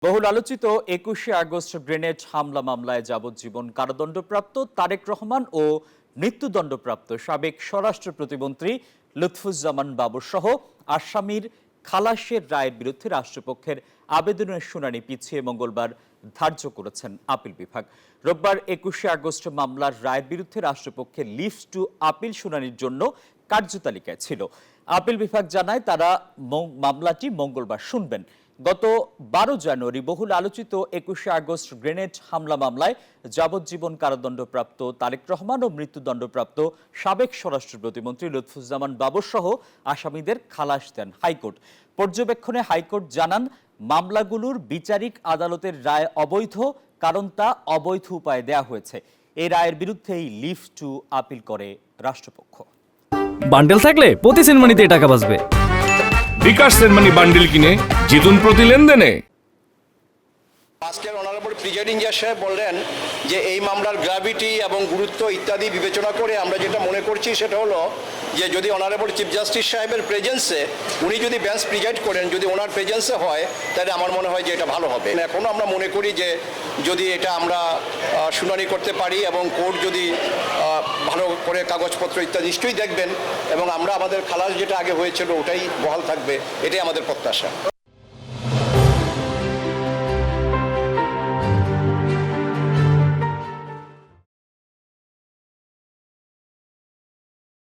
বহুল আলোচিত ২১শে আগস্ট গ্রেনেড হামলা মামলায় যাবজ্জীবন কারাদণ্ডপ্রাপ্ত তারেক রহমান ও মৃত্যুদণ্ডপ্রাপ্ত সাবেক স্বরাষ্ট্র প্রতিমন্ত্রী লুৎফুজ্জামান বাবর সহ আসামির খালাসের রায়ের বিরুদ্ধে রাষ্ট্রপক্ষের আবেদনের শুনানি পিছিয়ে মঙ্গলবার ধার্য করেছেন আপিল বিভাগ। রোববার ২১শে আগস্ট মামলার রায়ের বিরুদ্ধে রাষ্ট্রপক্ষের লিভ টু আপিল শুনানির জন্য কার্যতালিকায় ছিল। আপিল বিভাগ জানায় তারা মামলাটি মঙ্গলবার শুনবেন। গত ১২ জানুয়ারি বহুল আলোচিত ২১শে আগস্ট গ্রেনেড হামলা মামলায় যাবজ্জীবন কারাদণ্ডপ্রাপ্ত তারেক রহমান ও মৃত্যুদণ্ডপ্রাপ্ত সাবেক স্বরাষ্ট্র প্রতিমন্ত্রী লুৎফুজ্জামান বাবর সহ আসামিদের খালাস দেন হাইকোর্ট। পর্যবেক্ষণে হাইকোর্ট জানান, মামলাগুলোর বিচারিক আদালতের রায় অবৈধ, কারণ তা অবৈধ উপায়ে দেয়া হয়েছে। এই রায়ের বিরুদ্ধেই লিভ টু আপিল করে রাষ্ট্রপক্ষ। বান্ডেল থাকলে প্রতি সেনমানিতে টাকা বাঁচবে। বিকাশ সেনমানি বান্ডেল কিনে জিতুন প্রতি লেনদেনে। আজকের অনারেবল প্রিজাইডিং জাজ সাহেব বললেন যে এই মামলার গ্র্যাভিটি এবং গুরুত্ব ইত্যাদি বিবেচনা করে আমরা যেটা মনে করছি সেটা হলো যে যদি অনারেবল চিফ জাস্টিস সাহেবের প্রেজেন্সে উনি যদি বেঞ্চ প্রিজাইড করেন, যদি ওনার প্রেজেন্সে হয়, তাহলে আমার মনে হয় যে এটা ভালো হবে। এখনও আমরা মনে করি যে যদি এটা আমরা শুনানি করতে পারি এবং কোর্ট যদি ভালো করে কাগজপত্র ইত্যাদি নিশ্চয়ই দেখবেন এবং আমরা আমাদের খালাস যেটা আগে হয়েছিল ওটাই বহাল থাকবে, এটাই আমাদের প্রত্যাশা।